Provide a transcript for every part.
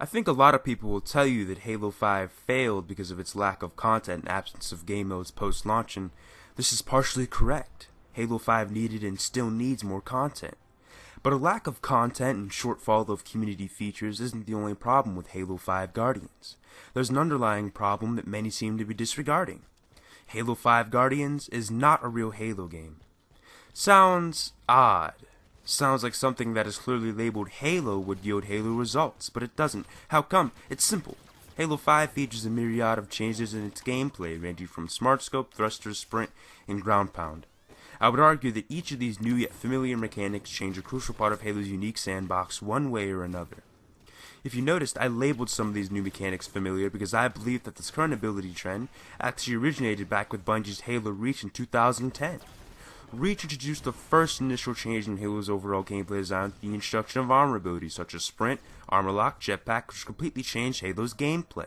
I think a lot of people will tell you that Halo 5 failed because of its lack of content and absence of game modes post-launch, and this is partially correct. Halo 5 needed and still needs more content. But a lack of content and shortfall of community features isn't the only problem with Halo 5 Guardians. There's an underlying problem that many seem to be disregarding. Halo 5 Guardians is not a real Halo game. Sounds odd. Sounds like something that is clearly labeled Halo would yield Halo results, but it doesn't. How come? It's simple. Halo 5 features a myriad of changes in its gameplay, ranging from smart scope, thrusters, sprint, and ground pound. I would argue that each of these new yet familiar mechanics change a crucial part of Halo's unique sandbox one way or another. If you noticed, I labeled some of these new mechanics familiar because I believe that this current ability trend actually originated back with Bungie's Halo Reach in 2010. Reach introduced the first initial change in Halo's overall gameplay design with the introduction of armor abilities such as Sprint, Armor Lock, Jetpack, which completely changed Halo's gameplay.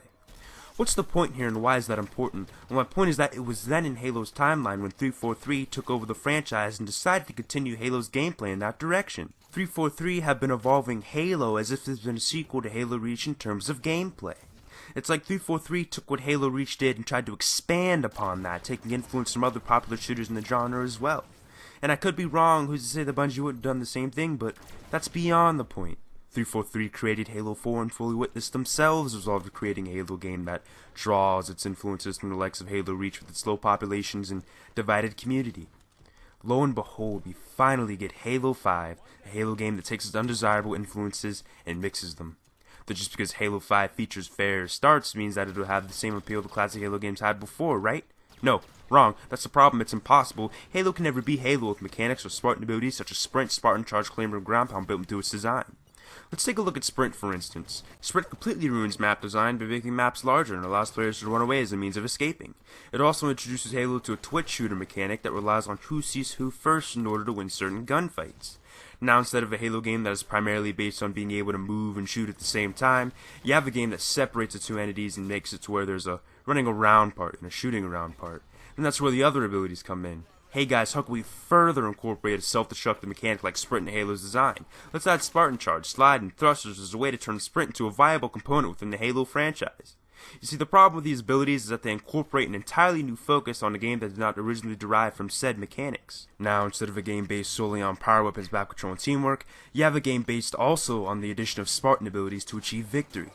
What's the point here and why is that important? Well, my point is that it was then in Halo's timeline when 343 took over the franchise and decided to continue Halo's gameplay in that direction. 343 have been evolving Halo as if it's been a sequel to Halo Reach in terms of gameplay. It's like 343 took what Halo Reach did and tried to expand upon that, taking influence from other popular shooters in the genre as well. And I could be wrong, who's to say that Bungie would have done the same thing, but that's beyond the point. 343 created Halo 4 and fully witnessed themselves resolve to creating a Halo game that draws its influences from the likes of Halo Reach with its low populations and divided community. Lo and behold, we finally get Halo 5, a Halo game that takes its undesirable influences and mixes them. That just because Halo 5 features fair starts means that it'll have the same appeal the classic Halo games had before, right? No, wrong. That's the problem. It's impossible. Halo can never be Halo with mechanics or Spartan abilities such as Sprint, Spartan Charge, Claymore, and Ground Pound built into its design. Let's take a look at Sprint for instance. Sprint completely ruins map design by making maps larger and allows players to run away as a means of escaping. It also introduces Halo to a twitch shooter mechanic that relies on who sees who first in order to win certain gunfights. Now instead of a Halo game that is primarily based on being able to move and shoot at the same time, you have a game that separates the two entities and makes it to where there's a running around part and a shooting around part. And that's where the other abilities come in. Hey guys, how can we further incorporate a self-destructive mechanic like Sprint in Halo's design? Let's add Spartan Charge, Slide, and Thrusters as a way to turn Sprint into a viable component within the Halo franchise. You see, the problem with these abilities is that they incorporate an entirely new focus on a game that did not originally derive from said mechanics. Now, instead of a game based solely on power weapons, back control, and teamwork, you have a game based also on the addition of Spartan abilities to achieve victory.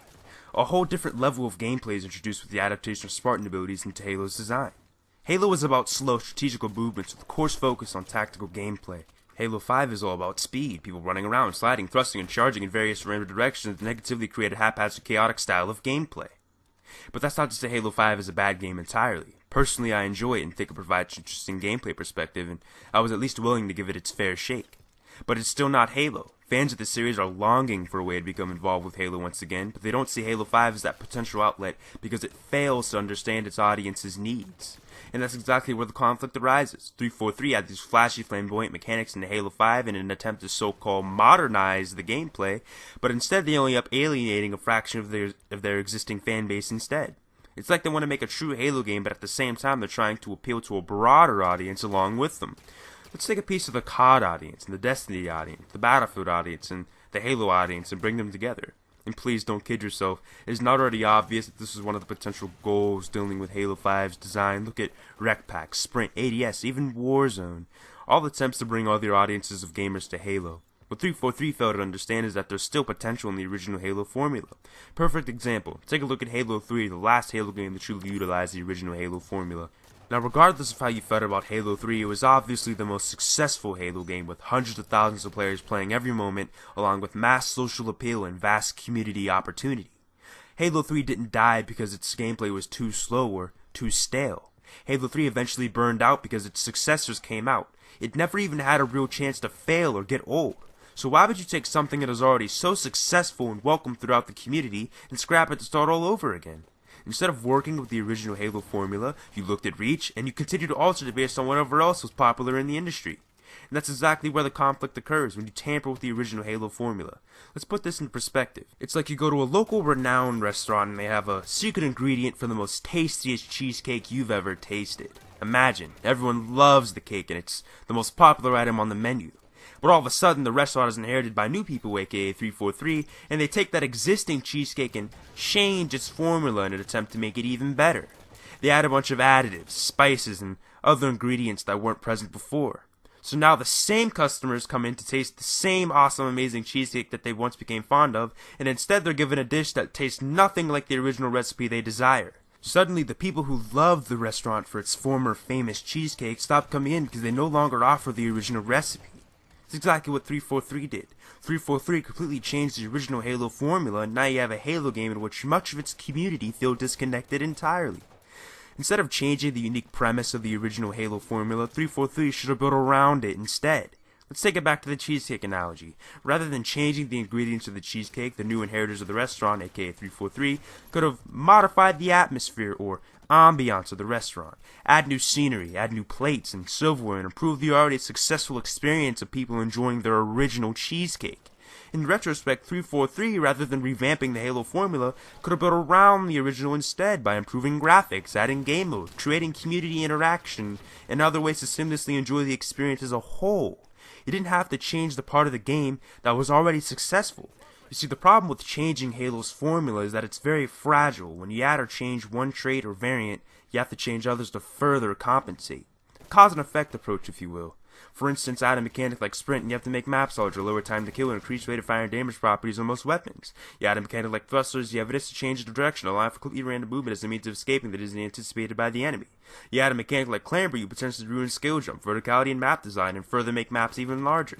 A whole different level of gameplay is introduced with the adaptation of Spartan abilities into Halo's design. Halo is about slow, strategical movements with a coarse focus on tactical gameplay. Halo 5 is all about speed, people running around, sliding, thrusting, and charging in various random directions that negatively create a haphazard, chaotic style of gameplay. But that's not to say Halo 5 is a bad game entirely. Personally, I enjoy it and think it provides an interesting gameplay perspective, and I was at least willing to give it its fair shake. But it's still not Halo. Fans of the series are longing for a way to become involved with Halo once again, but they don't see Halo 5 as that potential outlet because it fails to understand its audience's needs. And that's exactly where the conflict arises. 343 had these flashy, flamboyant mechanics into Halo 5 in an attempt to so-called modernize the gameplay, but instead they only up alienating a fraction of their existing fan base instead. It's like they want to make a true Halo game, but at the same time they're trying to appeal to a broader audience along with them. Let's take a piece of the COD audience, and the Destiny audience, the Battlefield audience, and the Halo audience and bring them together. And please don't kid yourself, it is not already obvious that this is one of the potential goals dealing with Halo 5's design. Look at Rec Pack, Sprint, ADS, even Warzone. All attempts to bring other audiences of gamers to Halo. What 343 failed to understand is that there's still potential in the original Halo formula. Perfect example, take a look at Halo 3, the last Halo game that truly utilized the original Halo formula. Now, regardless of how you felt about Halo 3, it was obviously the most successful Halo game with hundreds of thousands of players playing every moment, along with mass social appeal and vast community opportunity. Halo 3 didn't die because its gameplay was too slow or too stale. Halo 3 eventually burned out because its successors came out. It never even had a real chance to fail or get old. So why would you take something that is already so successful and welcomed throughout the community and scrap it to start all over again? Instead of working with the original Halo formula, you looked at Reach, and you continued to alter it based on whatever else was popular in the industry. And that's exactly where the conflict occurs, when you tamper with the original Halo formula. Let's put this in perspective. It's like you go to a local renowned restaurant and they have a secret ingredient for the most tastiest cheesecake you've ever tasted. Imagine, everyone loves the cake and it's the most popular item on the menu. But all of a sudden, the restaurant is inherited by new people, aka 343, and they take that existing cheesecake and change its formula in an attempt to make it even better. They add a bunch of additives, spices, and other ingredients that weren't present before. So now the same customers come in to taste the same awesome, amazing cheesecake that they once became fond of, and instead they're given a dish that tastes nothing like the original recipe they desire. Suddenly, the people who loved the restaurant for its former famous cheesecake stop coming in because they no longer offer the original recipe. It's exactly what 343 did. 343 completely changed the original Halo formula, and now you have a Halo game in which much of its community feel disconnected entirely. Instead of changing the unique premise of the original Halo formula, 343 should have built around it instead. Let's take it back to the cheesecake analogy. Rather than changing the ingredients of the cheesecake, the new inheritors of the restaurant, aka 343, could have modified the atmosphere or ambiance of the restaurant, add new scenery, add new plates and silverware, and improve the already successful experience of people enjoying their original cheesecake. In retrospect, 343, rather than revamping the Halo formula, could have built around the original instead by improving graphics, adding game mode, creating community interaction, and other ways to seamlessly enjoy the experience as a whole. You didn't have to change the part of the game that was already successful. You see, the problem with changing Halo's formula is that it's very fragile. When you add or change one trait or variant, you have to change others to further compensate. Cause and effect approach, if you will. For instance, add a mechanic like sprint and you have to make maps larger, lower time to kill, and increase rate of fire and damage properties on most weapons. You add a mechanic like thrusters, you have an instant change of direction, allowing for completely random movement as a means of escaping that isn't anticipated by the enemy. You add a mechanic like clamber, you potentially ruin skill jump, verticality, and map design, and further make maps even larger.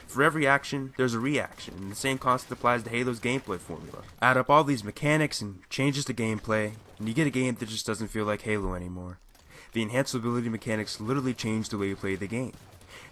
For every action, there's a reaction, and the same concept applies to Halo's gameplay formula. Add up all these mechanics and changes to gameplay, and you get a game that just doesn't feel like Halo anymore. The enhanceability mechanics literally change the way you play the game.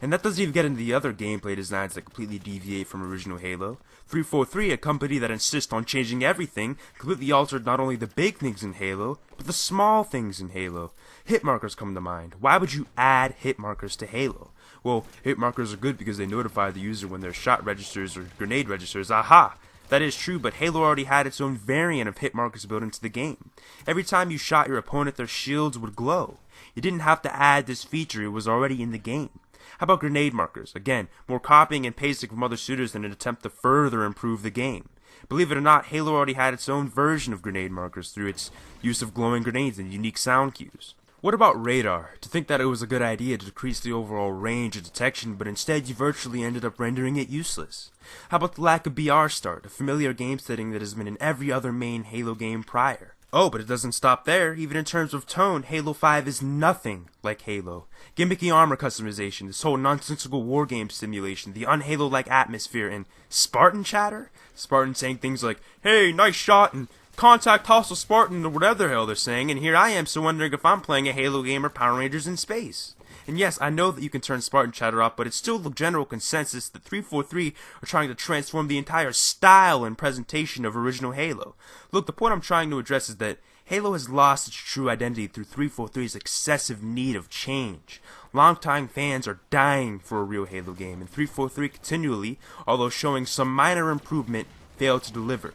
And that doesn't even get into the other gameplay designs that completely deviate from original Halo. 343, a company that insists on changing everything, completely altered not only the big things in Halo, but the small things in Halo. Hit markers come to mind. Why would you add hit markers to Halo? Well, hit markers are good because they notify the user when their shot registers or grenade registers. Aha! That is true, but Halo already had its own variant of hit markers built into the game. Every time you shot your opponent, their shields would glow. You didn't have to add this feature, it was already in the game. How about grenade markers? Again, more copying and pasting from other shooters in an attempt to further improve the game. Believe it or not, Halo already had its own version of grenade markers through its use of glowing grenades and unique sound cues. What about radar? To think that it was a good idea to decrease the overall range of detection, but instead you virtually ended up rendering it useless. How about the lack of BR start, a familiar game setting that has been in every other main Halo game prior? Oh, but it doesn't stop there. Even in terms of tone, Halo 5 is nothing like Halo. Gimmicky armor customization, this whole nonsensical wargame simulation, the un-Halo-like atmosphere, and Spartan chatter? Spartan saying things like, "Hey, nice shot," and "Contact hostile Spartan," or whatever the hell they're saying, and here I am still wondering if I'm playing a Halo game or Power Rangers in space. And yes, I know that you can turn Spartan chatter off, but it's still the general consensus that 343 are trying to transform the entire style and presentation of original Halo. Look, the point I'm trying to address is that Halo has lost its true identity through 343's excessive need of change. Longtime fans are dying for a real Halo game, and 343 continually, although showing some minor improvement, failed to deliver.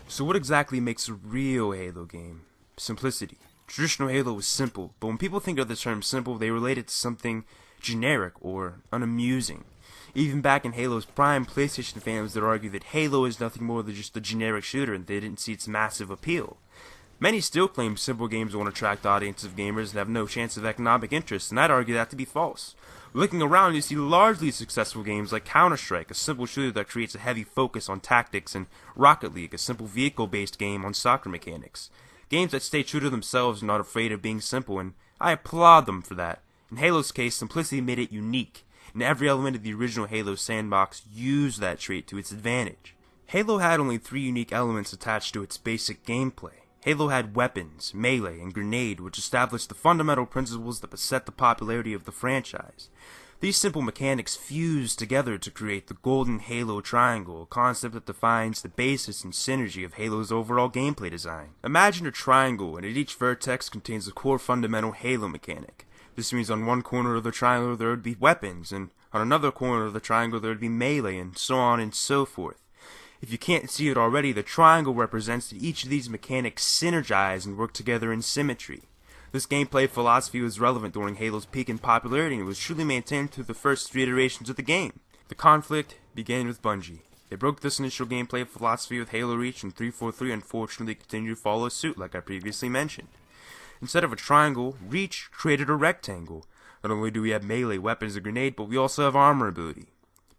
So what exactly makes a real Halo game? Simplicity. Traditional Halo was simple, but when people think of the term simple, they relate it to something generic or unamusing. Even back in Halo's prime, PlayStation fans would argue that Halo is nothing more than just a generic shooter and they didn't see its massive appeal. Many still claim simple games won't attract audiences of gamers and have no chance of economic interest, and I'd argue that to be false. Looking around, you see largely successful games like Counter-Strike, a simple shooter that creates a heavy focus on tactics, and Rocket League, a simple vehicle-based game on soccer mechanics. Games that stay true to themselves and not afraid of being simple, and I applaud them for that. In Halo's case, simplicity made it unique, and every element of the original Halo sandbox used that trait to its advantage. Halo had only 3 unique elements attached to its basic gameplay. Halo had weapons, melee, and grenade, which established the fundamental principles that beset the popularity of the franchise. These simple mechanics fused together to create the Golden Halo Triangle, a concept that defines the basis and synergy of Halo's overall gameplay design. Imagine a triangle, and at each vertex contains a core fundamental Halo mechanic. This means on one corner of the triangle there would be weapons, and on another corner of the triangle there would be melee, and so on and so forth. If you can't see it already, the triangle represents that each of these mechanics synergize and work together in symmetry. This gameplay philosophy was relevant during Halo's peak in popularity and was truly maintained through the first 3 iterations of the game. The conflict began with Bungie. They broke this initial gameplay philosophy with Halo Reach, and 343 unfortunately continued to follow suit like I previously mentioned. Instead of a triangle, Reach created a rectangle. Not only do we have melee weapons and grenade, but we also have armor ability.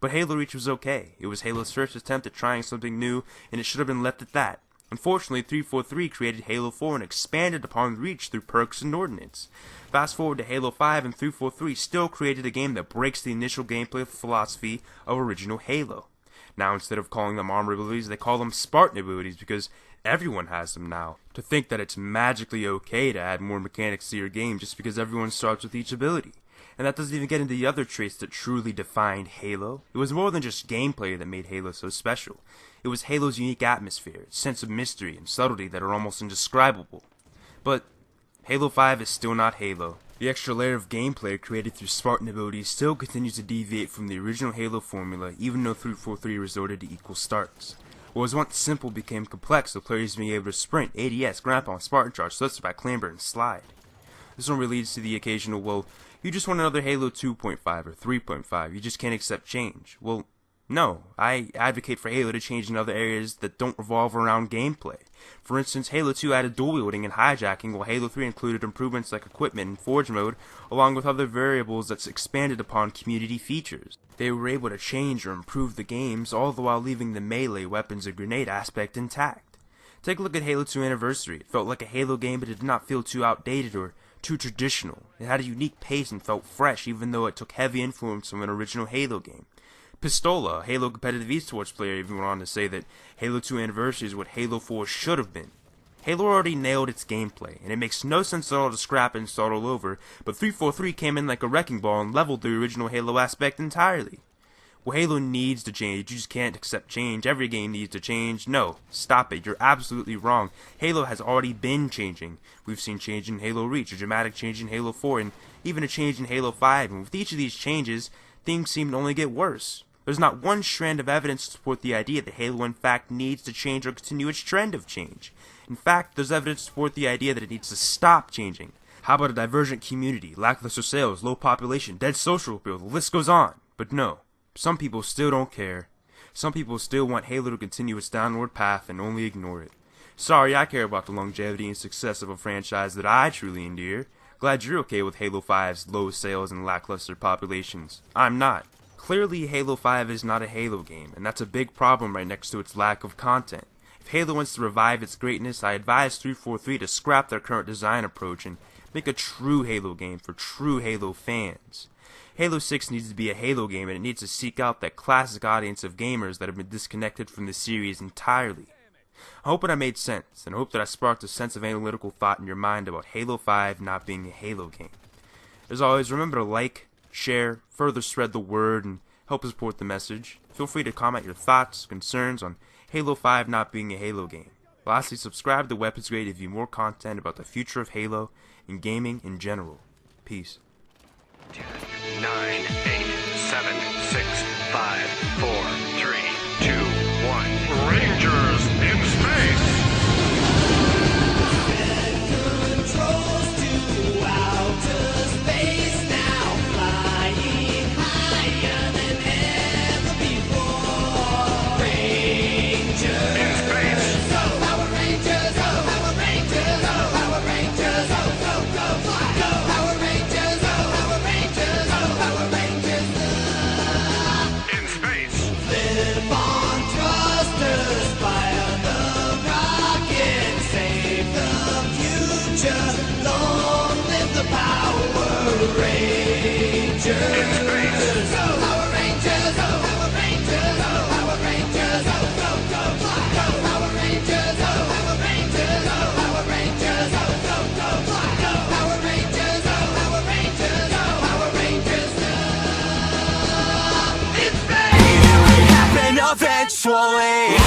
But Halo Reach was okay. It was Halo's first attempt at trying something new, and it should have been left at that. Unfortunately, 343 created Halo 4 and expanded upon Reach through perks and ordnance. Fast forward to Halo 5, and 343 still created a game that breaks the initial gameplay philosophy of original Halo. Now, instead of calling them armor abilities, they call them Spartan abilities because everyone has them now. To think that it's magically okay to add more mechanics to your game just because everyone starts with each ability. And that doesn't even get into the other traits that truly defined Halo. It was more than just gameplay that made Halo so special. It was Halo's unique atmosphere, its sense of mystery and subtlety that are almost indescribable. But Halo 5 is still not Halo. The extra layer of gameplay created through Spartan abilities still continues to deviate from the original Halo formula, even though 343 resorted to equal starts. What was once simple became complex, with players being able to sprint, ADS, grandpa, Spartan charge, slipstep, clamber, and slide. This only leads to the occasional, well, you just want another Halo 2.5 or 3.5, you just can't accept change. Well, no, I advocate for Halo to change in other areas that don't revolve around gameplay. For instance, Halo 2 added dual wielding and hijacking, while Halo 3 included improvements like equipment and forge mode, along with other variables that's expanded upon community features. They were able to change or improve the games, all the while leaving the melee, weapons, and grenade aspect intact. Take a look at Halo 2 Anniversary. It felt like a Halo game, but it did not feel too outdated or too traditional. It had a unique pace and felt fresh, even though it took heavy influence from an original Halo game. Pistola, a Halo competitive esports player, even went on to say that Halo 2 Anniversary is what Halo 4 should have been. Halo already nailed its gameplay, and it makes no sense at all to scrap it and start all over, but 343 came in like a wrecking ball and leveled the original Halo aspect entirely. Well, Halo needs to change. You just can't accept change. Every game needs to change. No, stop it. You're absolutely wrong. Halo has already been changing. We've seen change in Halo Reach, a dramatic change in Halo 4, and even a change in Halo 5, and with each of these changes, things seem to only get worse. There's not one strand of evidence to support the idea that Halo in fact needs to change or continue its trend of change. In fact, there's evidence to support the idea that it needs to stop changing. How about a divergent community, lackluster sales, low population, dead social appeal, the list goes on. But no, some people still don't care. Some people still want Halo to continue its downward path and only ignore it. Sorry, I care about the longevity and success of a franchise that I truly endear. Glad you're okay with Halo 5's low sales and lackluster populations. I'm not. Clearly, Halo 5 is not a Halo game, and that's a big problem right next to its lack of content. If Halo wants to revive its greatness, I advise 343 to scrap their current design approach and make a true Halo game for true Halo fans. Halo 6 needs to be a Halo game, and it needs to seek out that classic audience of gamers that have been disconnected from the series entirely. I hope that I made sense, and I hope that I sparked a sense of analytical thought in your mind about Halo 5 not being a Halo game. As always, remember to like, share, further spread the word, and help support the message. Feel free to comment your thoughts, concerns on Halo 5 not being a Halo game. Lastly, subscribe to Weapons Grade to view more content about the future of Halo and gaming in general. Peace. 10, 9, 8, 7, 6, 5, 4, 3, 2, 1. Rangers in space! Eventually.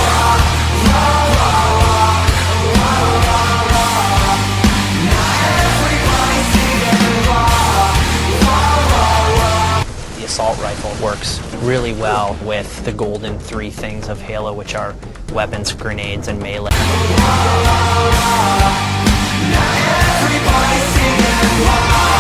The assault rifle works really well with the golden three things of Halo, which are weapons, grenades, and melee. Everybody singing.